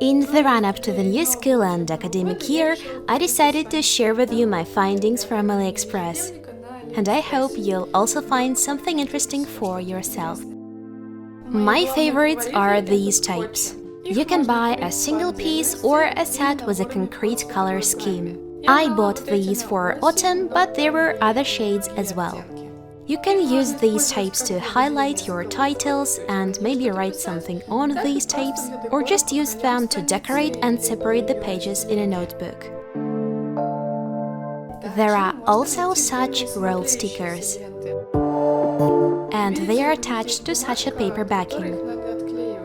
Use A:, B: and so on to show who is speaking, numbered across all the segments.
A: In the run-up to the new school and academic year, I decided to share with you my findings from AliExpress. And I hope you'll also find something interesting for yourself. My favorites are these types. You can buy a single piece or a set with a concrete color scheme. I bought these for autumn, but there were other shades as well. You can use these tapes to highlight your titles and maybe write something on these tapes, or just use them to decorate and separate the pages in a notebook. There are also such roll stickers, and they are attached to such a paper backing.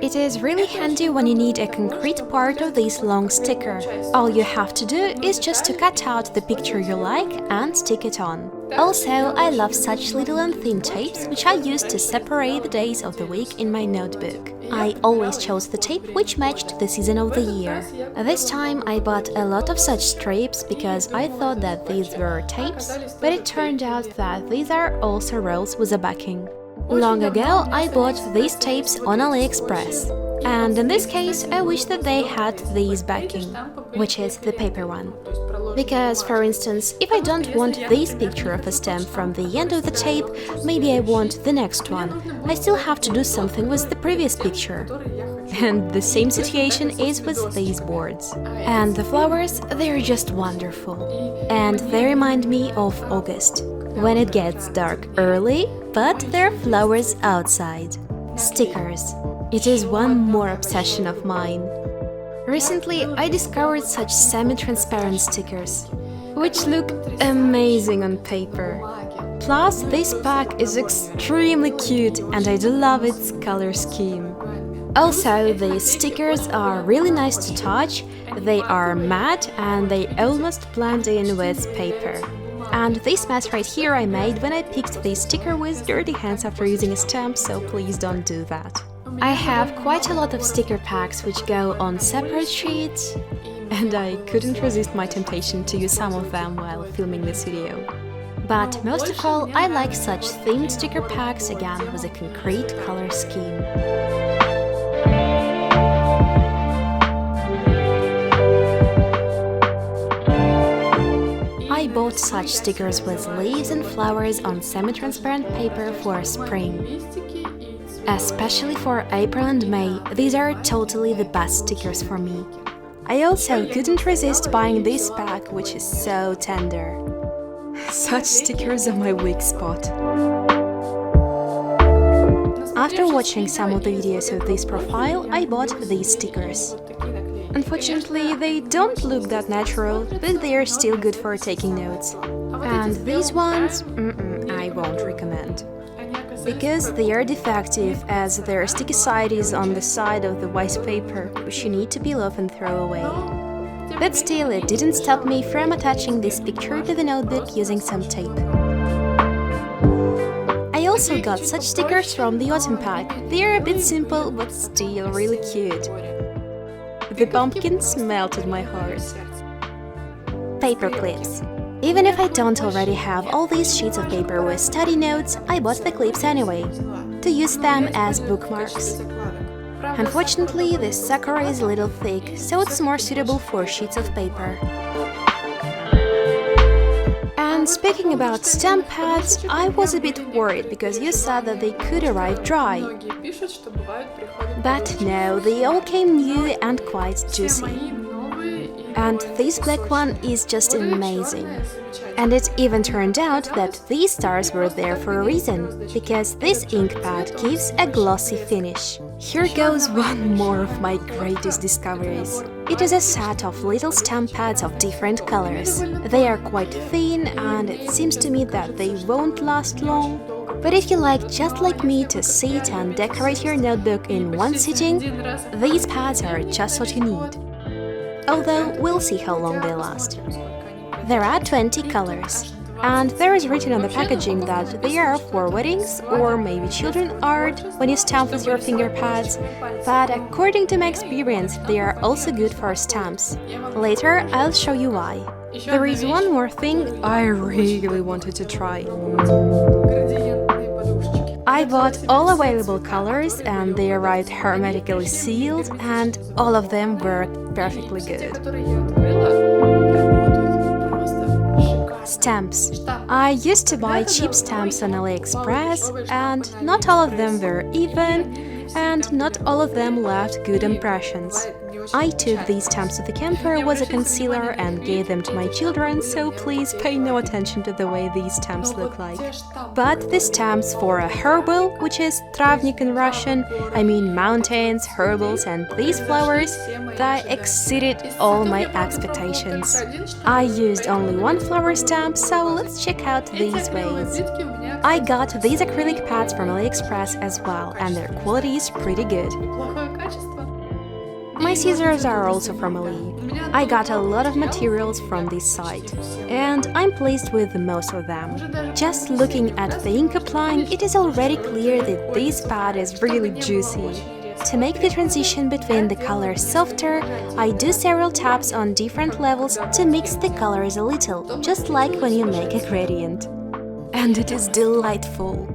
A: It is really handy when you need a concrete part of this long sticker. All you have to do is just to cut out the picture you like and stick it on. Also, I love such little and thin tapes, which I use to separate the days of the week in my notebook. I always chose the tape which matched the season of the year. This time I bought a lot of such strips because I thought that these were tapes, but it turned out that these are also rolls with a backing. Long ago, I bought these tapes on AliExpress, and in this case, I wish that they had these backing, which is the paper one. Because, for instance, if I don't want this picture of a stamp from the end of the tape, maybe I want the next one, I still have to do something with the previous picture. And the same situation is with these boards. And the flowers, they're just wonderful. And they remind me of August, when it gets dark early, but there are flowers outside. Stickers. It is one more obsession of mine. Recently, I discovered such semi-transparent stickers, which look amazing on paper. Plus, this pack is extremely cute and I do love its color scheme. Also, these stickers are really nice to touch, they are matte and they almost blend in with paper. And this mess right here I made when I picked this sticker with dirty hands after using a stamp, so please don't do that. I have quite a lot of sticker packs which go on separate sheets, and I couldn't resist my temptation to use some of them while filming this video. But most of all, I like such themed sticker packs, again with a concrete color scheme. I bought such stickers with leaves and flowers on semi-transparent paper for spring. Especially for April and May, these are totally the best stickers for me. I also couldn't resist buying this pack, which is so tender. Such stickers are my weak spot. After watching some of the videos of this profile, I bought these stickers. Unfortunately, they don't look that natural, but they are still good for taking notes. And these ones, I won't recommend. Because they are defective, as their sticky side is on the side of the white paper, which you need to peel off and throw away. But still, it didn't stop me from attaching this picture to the notebook using some tape. I also got such stickers from the autumn pack. They are a bit simple, but still really cute. The pumpkins melted my heart. Paper clips. Even if I don't already have all these sheets of paper with study notes, I bought the clips anyway, to use them as bookmarks. Unfortunately, this sucker is a little thick, so it's more suitable for sheets of paper. And speaking about stamp pads, I was a bit worried because you said that they could arrive dry. But no, they all came new and quite juicy. And this black one is just amazing. And it even turned out that these stars were there for a reason, because this ink pad gives a glossy finish. Here goes one more of my greatest discoveries. It is a set of little stamp pads of different colors. They are quite thin and it seems to me that they won't last long. But if you like, just like me, to sit and decorate your notebook in one sitting, these pads are just what you need. Although, we'll see how long they last. There are 20 colors, and there is written on the packaging that they are for weddings or maybe children art when you stamp with your finger pads, but according to my experience, they are also good for stamps. Later, I'll show you why. There is one more thing I really wanted to try. I bought all available colors and they arrived hermetically sealed, and all of them worked perfectly good. Stamps. I used to buy cheap stamps on AliExpress, and not all of them were even, and not all of them left good impressions. I took these stamps to the camper with a concealer and gave them to my children, so please pay no attention to the way these stamps look like. But the stamps for a herbal, which is travnik in Russian, I mean mountains, herbals and these flowers, that exceeded all my expectations. I used only one flower stamp, so let's check out these ways. I got these acrylic pads from AliExpress as well, and their quality is pretty good. My scissors are also from Ali. I got a lot of materials from this site, and I'm pleased with most of them. Just looking at the ink applying, it is already clear that this pad is really juicy. To make the transition between the colors softer, I do several taps on different levels to mix the colors a little, just like when you make a gradient. And it is delightful.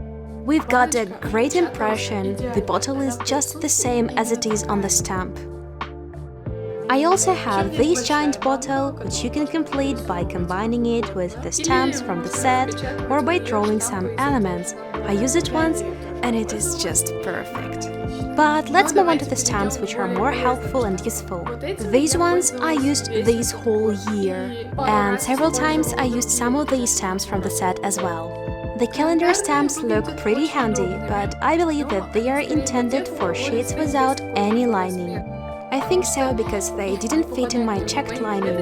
A: We've got a great impression, the bottle is just the same as it is on the stamp. I also have this giant bottle, which you can complete by combining it with the stamps from the set or by drawing some elements. I used it once and it is just perfect. But let's move on to the stamps which are more helpful and useful. These ones I used this whole year, and several times I used some of these stamps from the set as well. The calendar stamps look pretty handy, but I believe that they are intended for sheets without any lining. I think so because they didn't fit in my checked lining,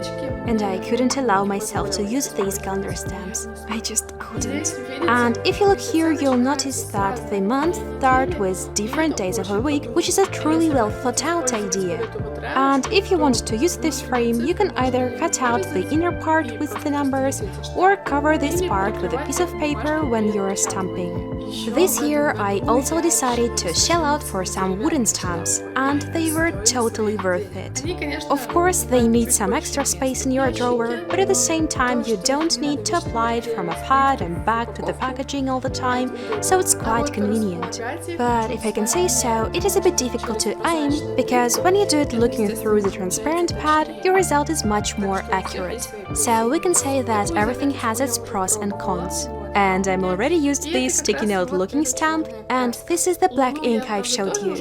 A: and I couldn't allow myself to use these calendar stamps. I just couldn't. And if you look here, you'll notice that the months start with different days of the week, which is a truly well thought out idea. And if you want to use this frame, you can either cut out the inner part with the numbers or cover this part with a piece of paper when you're stamping. This year I also decided to shell out for some wooden stamps, and they were totally worth it. Of course, they need some extra space in your drawer, but at the same time you don't need to apply it from a pad and back to the packaging all the time, so it's quite convenient. But if I can say so, it is a bit difficult to aim, because when you do it looking through the transparent pad, your result is much more accurate. So we can say that everything has its pros and cons. And I'm already used this sticky note looking stamp, and this is the black ink I've showed you.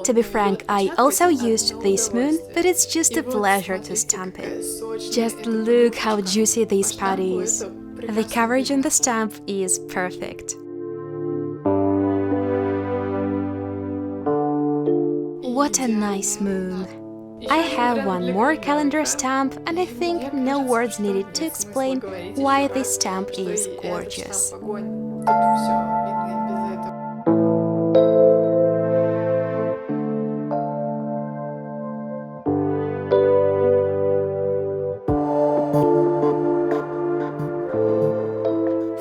A: To be frank, I also used this moon, but it's just a pleasure to stamp it. Just look how juicy this pad is. The coverage on the stamp is perfect. What a nice moon! I have one more calendar stamp, and I think no words needed to explain why this stamp is gorgeous.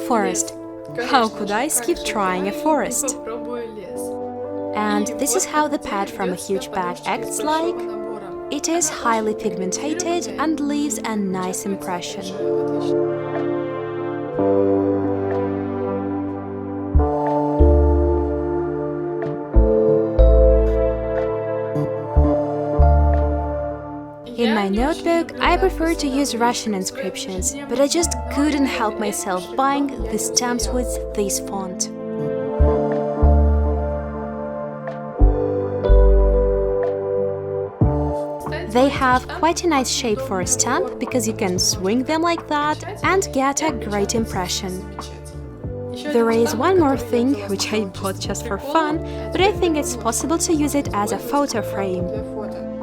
A: Forest. How could I skip trying a forest? And this is how the pad from a huge bag acts like. It is highly pigmented and leaves a nice impression. In my notebook, I prefer to use Russian inscriptions, but I just couldn't help myself buying the stamps with this font. They have quite a nice shape for a stamp, because you can swing them like that and get a great impression. There is one more thing, which I bought just for fun, but I think it's possible to use it as a photo frame.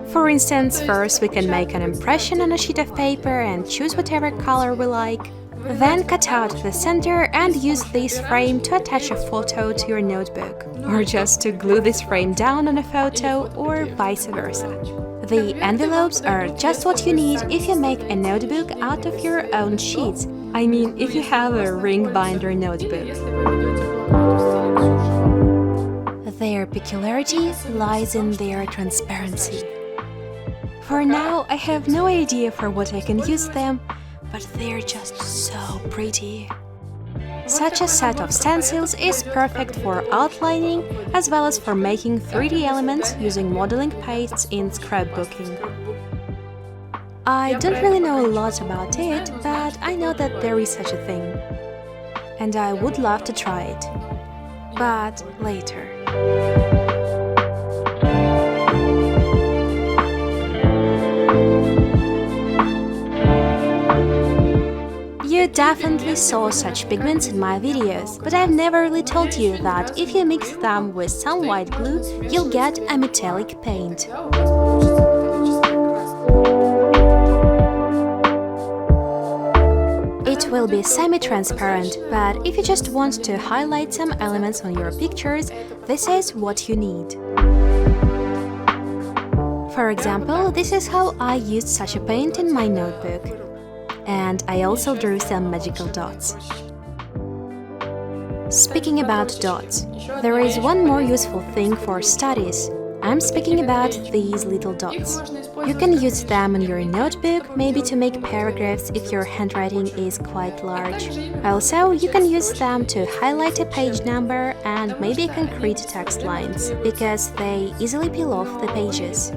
A: For instance, first we can make an impression on a sheet of paper and choose whatever color we like. Then cut out the center and use this frame to attach a photo to your notebook, or just to glue this frame down on a photo, or vice versa. The envelopes are just what you need if you make a notebook out of your own sheets. I mean, if you have a ring binder notebook. Their peculiarity lies in their transparency. For now, I have no idea for what I can use them, but they're just so pretty. Such a set of stencils is perfect for outlining as well as for making 3D elements using modeling pastes in scrapbooking. I don't really know a lot about it, but I know that there is such a thing. And I would love to try it. But later. You definitely saw such pigments in my videos, but I've never really told you that if you mix them with some white glue, you'll get a metallic paint. It will be semi-transparent, but if you just want to highlight some elements on your pictures, this is what you need. For example, this is how I used such a paint in my notebook. And I also drew some magical dots. Speaking about dots, there is one more useful thing for studies. I'm speaking about these little dots. You can use them in your notebook, maybe to make paragraphs if your handwriting is quite large. Also, you can use them to highlight a page number and maybe concrete text lines, because they easily peel off the pages.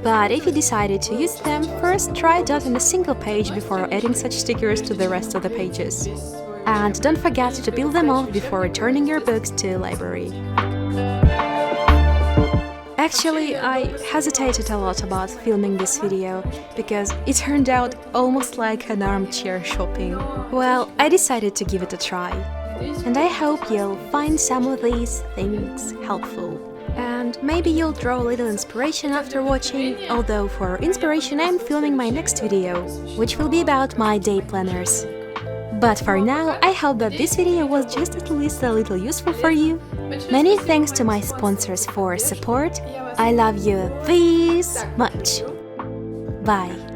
A: But if you decided to use them, first try dotting a single page before adding such stickers to the rest of the pages. And don't forget to peel them off before returning your books to library. Actually, I hesitated a lot about filming this video, because it turned out almost like an armchair shopping. Well, I decided to give it a try. And I hope you'll find some of these things helpful. And maybe you'll draw a little inspiration after watching, although for inspiration I'm filming my next video, which will be about my day planners. But for now, I hope that this video was just at least a little useful for you. Many thanks to my sponsors for support. I love you this much. Bye.